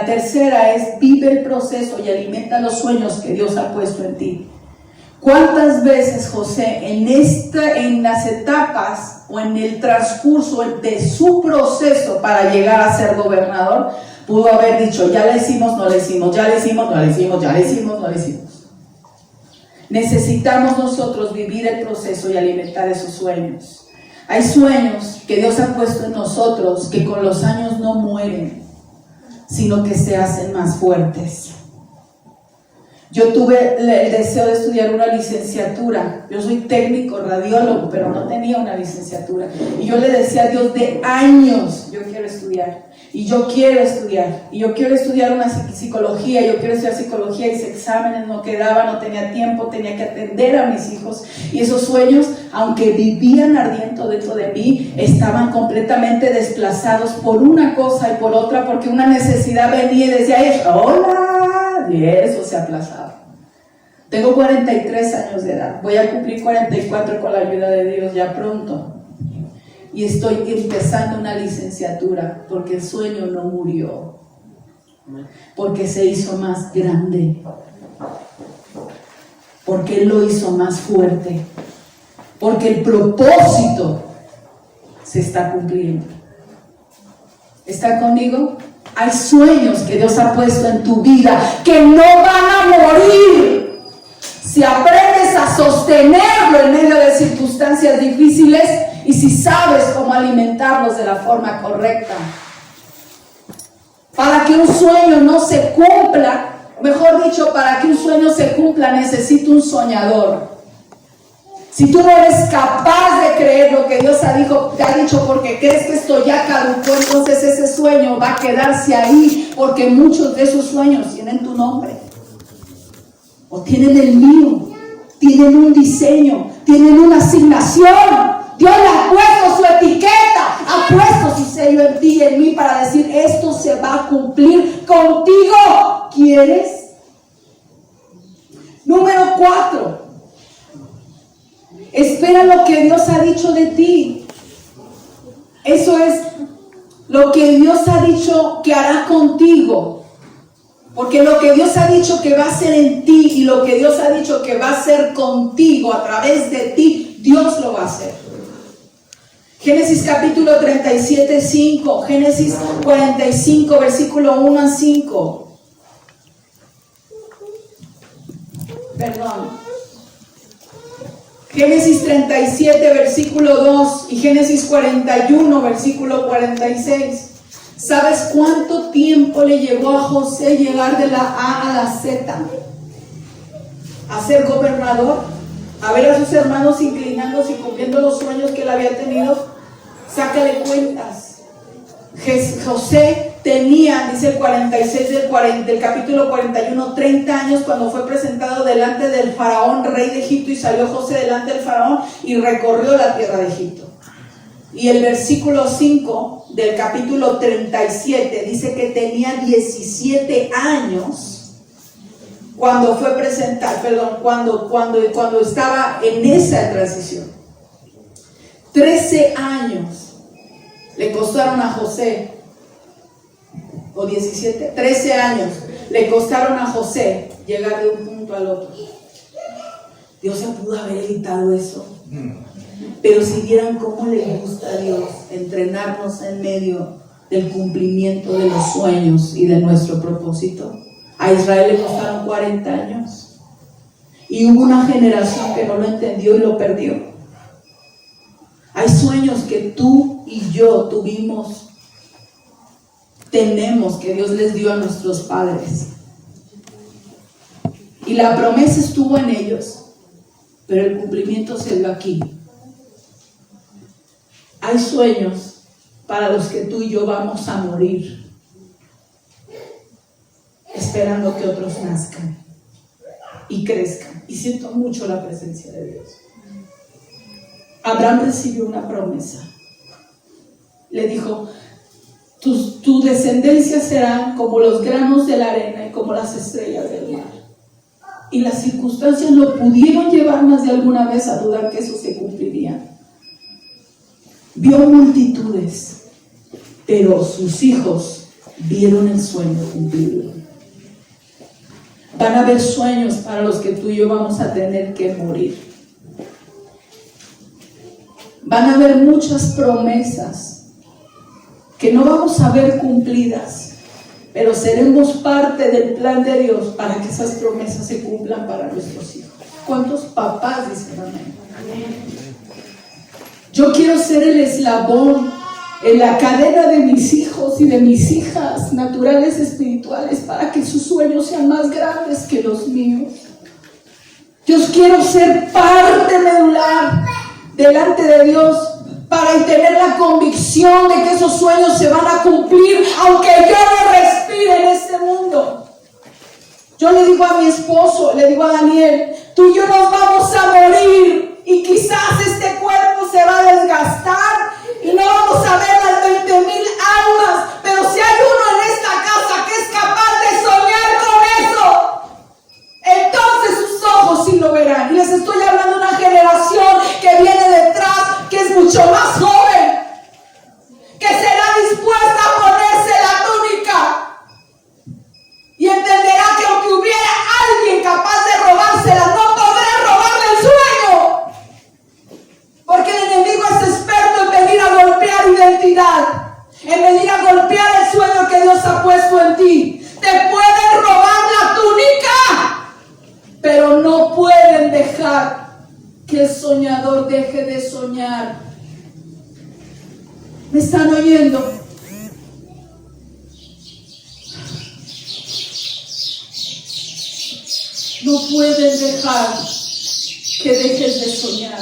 tercera es: vive el proceso y alimenta los sueños que Dios ha puesto en ti. ¿Cuántas veces José en las etapas o en el transcurso de su proceso para llegar a ser gobernador pudo haber dicho, ya le hicimos, no le hicimos, ya le hicimos, no le hicimos, ya le hicimos, no le hicimos? Necesitamos nosotros vivir el proceso y alimentar esos sueños. Hay sueños que Dios ha puesto en nosotros que con los años no mueren, sino que se hacen más fuertes. Yo tuve el deseo de estudiar una licenciatura. Yo soy técnico, radiólogo, pero no tenía una licenciatura. Y yo le decía a Dios de años, yo quiero estudiar. Y yo quiero estudiar. Y yo quiero estudiar una psicología. Yo quiero estudiar psicología. Hice exámenes, no quedaba, no tenía tiempo, tenía que atender a mis hijos. Y esos sueños, aunque vivían ardiendo dentro de mí, estaban completamente desplazados por una cosa y por otra, porque una necesidad venía y decía, hola, y eso se aplazaba. Tengo 43 años de edad, voy a cumplir 44 con la ayuda de Dios ya pronto. Y estoy empezando una licenciatura porque el sueño no murió, porque se hizo más grande, porque Él lo hizo más fuerte, porque el propósito se está cumpliendo. ¿Está conmigo? Hay sueños que Dios ha puesto en tu vida que no van a morir. Si aprendes a sostenerlo en medio de circunstancias difíciles y si sabes cómo alimentarlos de la forma correcta. Para que un sueño no se cumpla, mejor dicho, para que un sueño se cumpla necesita un soñador. Si tú no eres capaz de creer lo que Dios te ha dicho porque crees que esto ya caducó, entonces ese sueño va a quedarse ahí, porque muchos de esos sueños tienen tu nombre. O tienen el mío, tienen un diseño, tienen una asignación. Dios le ha puesto su etiqueta, ha puesto su sello en ti y en mí para decir, esto se va a cumplir contigo. ¿Quieres? Número 4. Espera lo que Dios ha dicho de ti. Eso es lo que Dios ha dicho que hará contigo. Porque lo que Dios ha dicho que va a hacer en ti y lo que Dios ha dicho que va a hacer contigo a través de ti, Dios lo va a hacer. Génesis capítulo 37, 5. Génesis 45, versículo 1 a 5. Perdón. Génesis 37, versículo 2 y Génesis 41, versículo 46. ¿Sabes cuánto tiempo le llevó a José llegar de la A a la Z? A ser gobernador, a ver a sus hermanos inclinándose y cumpliendo los sueños que él había tenido. Sácale cuentas. José tenía, dice el 46 del capítulo 41, 30 años cuando fue presentado delante del faraón, rey de Egipto, y salió José delante del faraón y recorrió la tierra de Egipto. Y el versículo 5 del capítulo 37 dice que tenía 17 años cuando fue presentado, cuando estaba en esa transición. 13 años le costaron a José, o 17, 13 años le costaron a José llegar de un punto al otro. Dios se pudo haber evitado eso. Pero si vieran cómo le gusta a Dios entrenarnos en medio del cumplimiento de los sueños y de nuestro propósito. A Israel le costaron 40 años y hubo una generación que no lo entendió y lo perdió. Hay sueños que tú y yo tenemos, que Dios les dio a nuestros padres. Y la promesa estuvo en ellos, pero el cumplimiento se dio aquí. Hay sueños para los que tú y yo vamos a morir, esperando que otros nazcan y crezcan. Y siento mucho la presencia de Dios. Abraham recibió una promesa. Le dijo, tu descendencia serán como los granos de la arena y como las estrellas del mar. Y las circunstancias lo pudieron llevar más de alguna vez a dudar que eso se cumpliría. Vio multitudes, pero sus hijos vieron el sueño cumplido. Van a haber sueños para los que tú y yo vamos a tener que morir. Van a haber muchas promesas que no vamos a ver cumplidas, pero seremos parte del plan de Dios para que esas promesas se cumplan para nuestros hijos. ¿Cuántos papás dicen amén? Yo quiero ser el eslabón en la cadena de mis hijos y de mis hijas naturales espirituales para que sus sueños sean más grandes que los míos. Yo quiero ser parte medular delante de Dios para tener la convicción de que esos sueños se van a cumplir aunque yo no respire en este mundo. Yo le digo a mi esposo, le digo a Daniel, tú y yo nos vamos a morir y quizás este cuerpo se va a desgastar y no vamos a ver las 20,000 almas, pero si hay uno en esta casa que es capaz de soñar con eso, entonces sus ojos sí lo verán. Y les estoy hablando de una generación que viene detrás, que es mucho más joven, que será dispuesta a ponerse la túnica y entenderá que aunque hubiera alguien capaz de robársela, no podrá robarle el sueño, porque el enemigo es experto en venir a golpear identidad, en venir a golpear el sueño que Dios ha puesto en ti. Te pueden robar la túnica, pero no pueden dejar que el soñador deje de soñar. ¿Me están oyendo? No pueden dejar que dejes de soñar.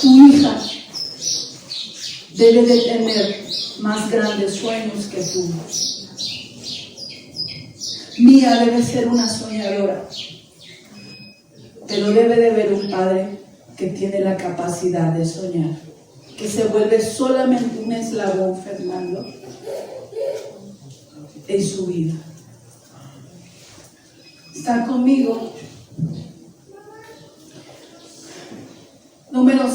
Tu hija debe de tener más grandes sueños que tú. Mía debe ser una soñadora, pero debe de haber un padre que tiene la capacidad de soñar, que se vuelve solamente un eslabón, Fernando, en su vida. ¿Están conmigo? Número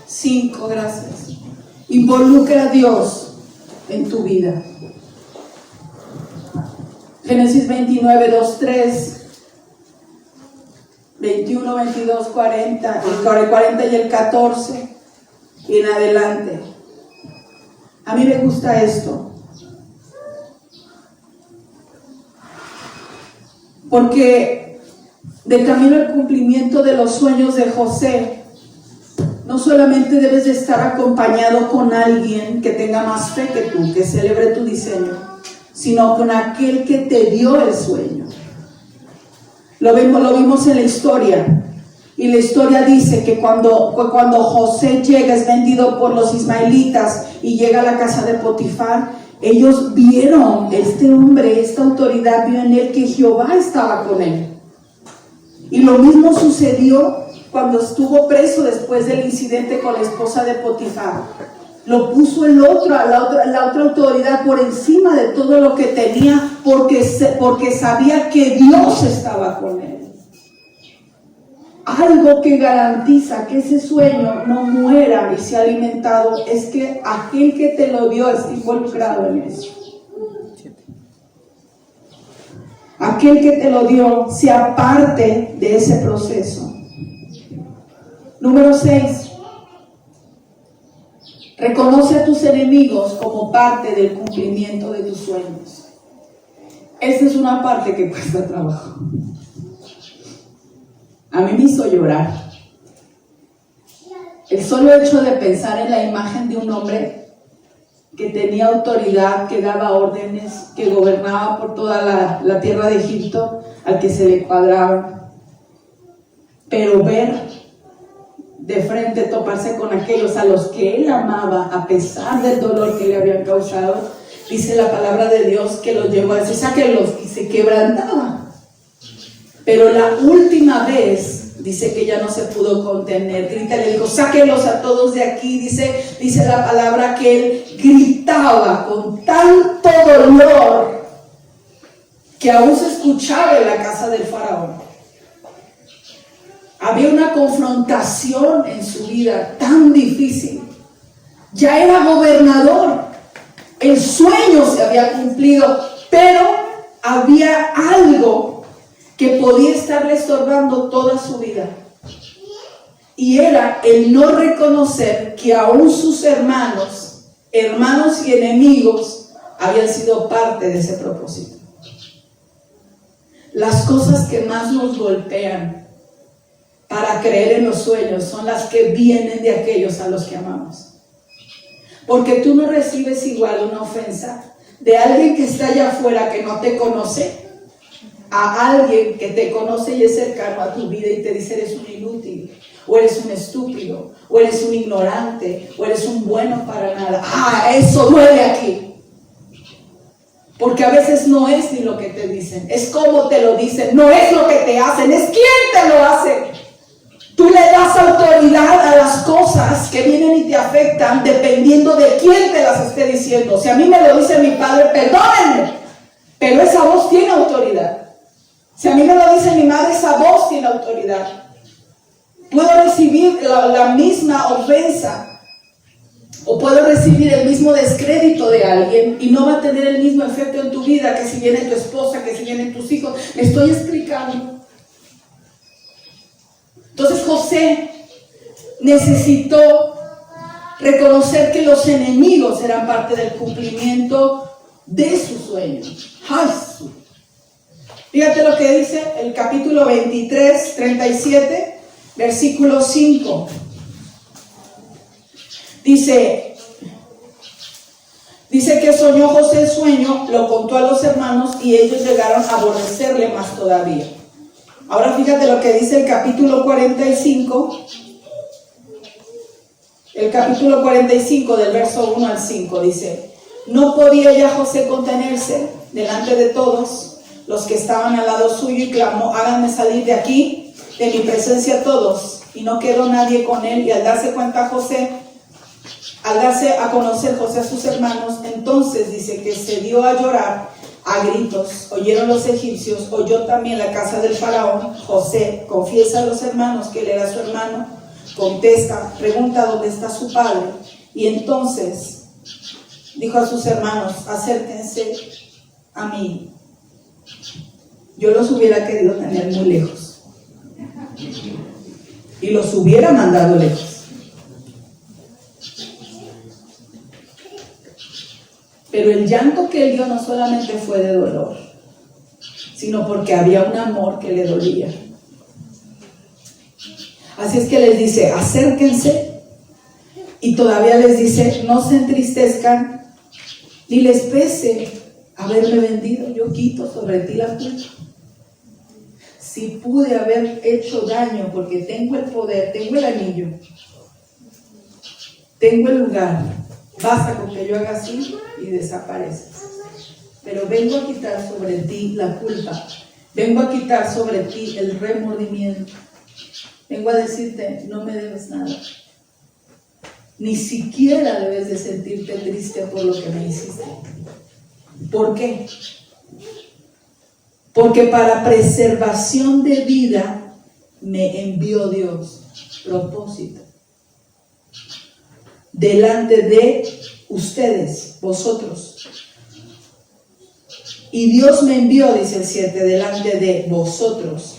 5, gracias. Involucra a Dios en tu vida. Génesis 29, 2, 3, 21, 22, 40, el 40 y el 14 y en adelante. A mí me gusta esto, porque de camino al cumplimiento de los sueños de José, no solamente debes de estar acompañado con alguien que tenga más fe que tú, que celebre tu diseño, sino con aquel que te dio el sueño. Lo vimos en la historia, y la historia dice que cuando José llega, es vendido por los ismaelitas y llega a la casa de Potifar, ellos vieron, este hombre, esta autoridad vio en él que Jehová estaba con él. Y lo mismo sucedió cuando estuvo preso después del incidente con la esposa de Potifar. Lo puso la otra autoridad por encima de todo lo que tenía, porque sabía que Dios estaba con él. Algo que garantiza que ese sueño no muera y sea alimentado es que aquel que te lo dio está involucrado en eso. Aquel que te lo dio sea parte de ese proceso. Número 6. Reconoce a tus enemigos como parte del cumplimiento de tus sueños. Esa es una parte que cuesta trabajo. A mí me hizo llorar. El solo hecho de pensar en la imagen de un hombre que tenía autoridad, que daba órdenes, que gobernaba por toda la tierra de Egipto, al que se le cuadraba. Pero ver de frente, toparse con aquellos a los que él amaba, a pesar del dolor que le habían causado, dice la palabra de Dios que los llevó a decir, sáquenlos, y se quebrantaba. Pero la última vez, dice que ya no se pudo contener, grita, le dijo, sáquenlos a todos de aquí, dice la palabra que él gritaba con tanto dolor que aún se escuchaba en la casa del faraón. Había una confrontación en su vida tan difícil. Ya era gobernador, el sueño se había cumplido, pero había algo que podía estarle estorbando toda su vida. Y era el no reconocer que aún sus hermanos y enemigos, habían sido parte de ese propósito. Las cosas que más nos golpean para creer en los sueños son las que vienen de aquellos a los que amamos. Porque tú no recibes igual una ofensa de alguien que está allá afuera que no te conoce a alguien que te conoce y es cercano a tu vida y te dice eres un inútil, o eres un estúpido, o eres un ignorante, o eres un bueno para nada. Eso duele aquí. Porque a veces no es ni lo que te dicen, es cómo te lo dicen, no es lo que te hacen, es quién te lo hace. Tú le das autoridad a las cosas que vienen y te afectan dependiendo de quién te las esté diciendo. Si a mí me lo dice mi padre, perdónenme, pero esa voz tiene autoridad. Si a mí me lo dice mi madre, esa voz tiene autoridad. Puedo recibir la misma ofensa o puedo recibir el mismo descrédito de alguien y no va a tener el mismo efecto en tu vida que si viene tu esposa, que si vienen tus hijos. Me estoy explicando. Entonces José necesitó reconocer que los enemigos eran parte del cumplimiento de sus sueños. Fíjate lo que dice el capítulo 23, 37, versículo 5. Dice que soñó José el sueño, lo contó a los hermanos y ellos llegaron a aborrecerle más todavía. Ahora fíjate lo que dice el capítulo 45. El capítulo 45 del verso 1 al 5 dice: no podía ya José contenerse delante de todos los que estaban al lado suyo y clamó: háganme salir de aquí, de mi presencia todos. Y no quedó nadie con él. Y al darse a conocer José a sus hermanos, entonces dice que se dio a llorar a gritos. Oyeron los egipcios, oyó también la casa del faraón. José confiesa a los hermanos que él era su hermano, contesta, pregunta dónde está su padre. Y entonces dijo a sus hermanos: acérquense a mí. Yo los hubiera querido tener muy lejos y los hubiera mandado lejos. Pero el llanto que él dio no solamente fue de dolor, sino porque había un amor que le dolía. Así es que les dice: acérquense, y todavía les dice: no se entristezcan ni les pese haberme vendido, yo quito sobre ti la culpa. Si pude haber hecho daño porque tengo el poder, tengo el anillo, tengo el lugar, basta con que yo haga así y desapareces. Pero vengo a quitar sobre ti la culpa, vengo a quitar sobre ti el remordimiento, vengo a decirte: no me debes nada, ni siquiera debes de sentirte triste por lo que me hiciste. ¿Por qué? Porque para preservación de vida me envió Dios, propósito, delante de ustedes, vosotros. Y Dios me envió, dice el 7, delante de vosotros,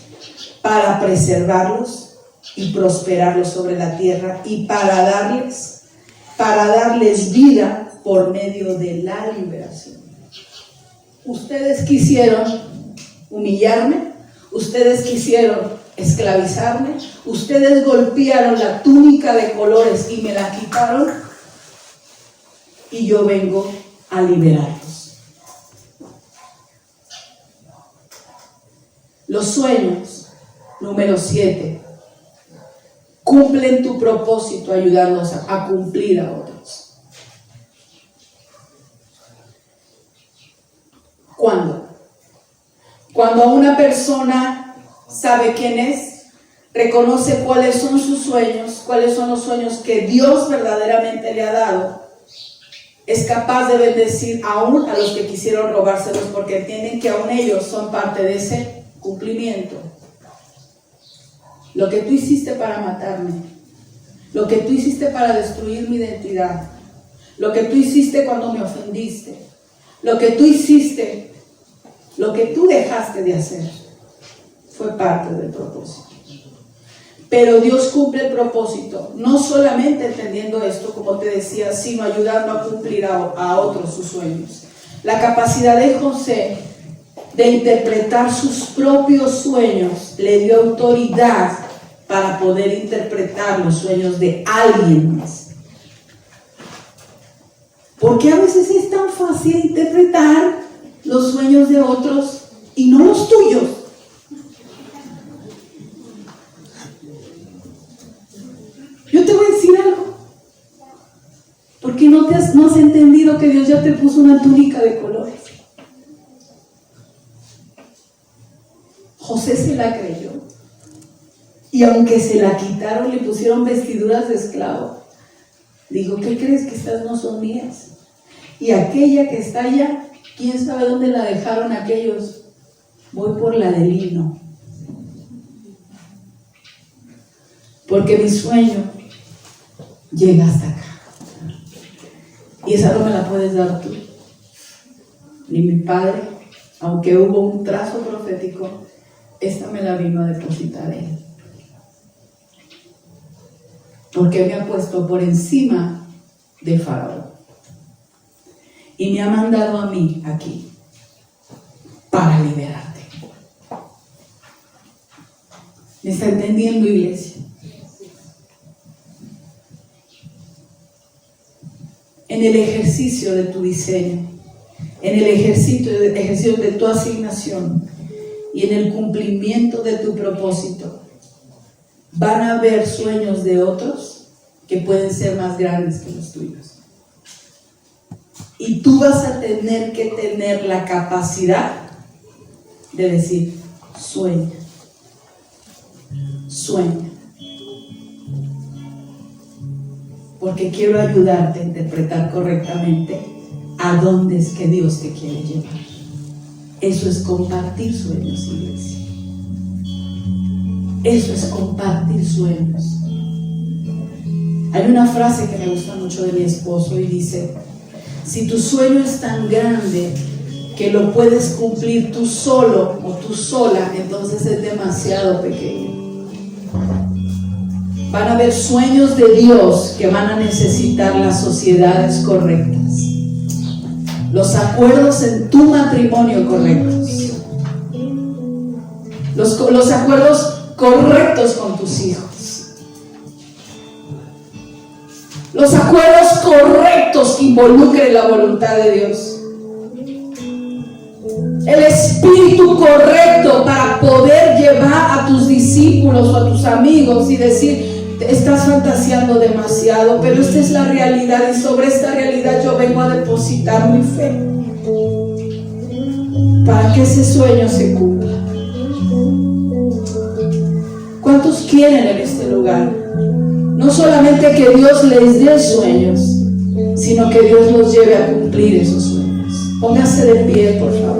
para preservarlos y prosperarlos sobre la tierra, y para darles vida por medio de la liberación. Ustedes quisieron humillarme, ustedes quisieron esclavizarme, ustedes golpearon la túnica de colores y me la quitaron, y yo vengo a liberarlos. Los sueños, número 7, cumplen tu propósito ayudándonos a cumplir a otros. ¿Cuándo? Cuando una persona sabe quién es, reconoce cuáles son sus sueños, cuáles son los sueños que Dios verdaderamente le ha dado, es capaz de bendecir aún a los que quisieron robárselos, porque entienden que aún ellos son parte de ese cumplimiento. Lo que tú hiciste para matarme, lo que tú hiciste para destruir mi identidad, lo que tú hiciste cuando me ofendiste, lo que tú hiciste, lo que tú dejaste de hacer, fue parte del propósito. Pero Dios cumple el propósito, no solamente entendiendo esto, como te decía, sino ayudando a cumplir a otros sus sueños. La capacidad de José de interpretar sus propios sueños le dio autoridad para poder interpretar los sueños de alguien más. Porque a veces es tan fácil interpretar los sueños de otros y no los tuyos. Yo te voy a decir algo. ¿Por qué no has entendido que Dios ya te puso una túnica de colores? José se la creyó. Y aunque se la quitaron, le pusieron vestiduras de esclavo. Dijo, ¿qué crees? Que estas no son mías. Y aquella que está allá, ¿quién sabe dónde la dejaron aquellos? Voy por la de lino. Porque mi sueño llega hasta acá. Y esa no me la puedes dar tú. Ni mi padre, aunque hubo un trazo profético, esta me la vino a depositar él. Porque me ha puesto por encima de Faraón. Y me ha mandado a mí aquí para liberarte. ¿Me está entendiendo, iglesia? En el ejercicio de tu diseño, en el ejercicio de tu asignación y en el cumplimiento de tu propósito, van a haber sueños de otros que pueden ser más grandes que los tuyos. Y tú vas a tener que tener la capacidad de decir, sueña, sueña. Porque quiero ayudarte a interpretar correctamente a dónde es que Dios te quiere llevar. Eso es compartir sueños, iglesia. Eso es compartir sueños. Hay una frase que me gusta mucho de mi esposo y dice, si tu sueño es tan grande que lo puedes cumplir tú solo o tú sola, entonces es demasiado pequeño. Van a haber sueños de Dios que van a necesitar las sociedades correctas, los acuerdos en tu matrimonio correctos, los acuerdos correctos con tus hijos, los acuerdos correctos que involucren la voluntad de Dios, el espíritu correcto para poder llevar a tus discípulos o a tus amigos y decir, estás fantaseando demasiado, pero esta es la realidad y sobre esta realidad yo vengo a depositar mi fe para que ese sueño se cumpla. ¿Cuántos quieren en este lugar? No solamente que Dios les dé sueños, sino que Dios los lleve a cumplir esos sueños. Póngase de pie, por favor.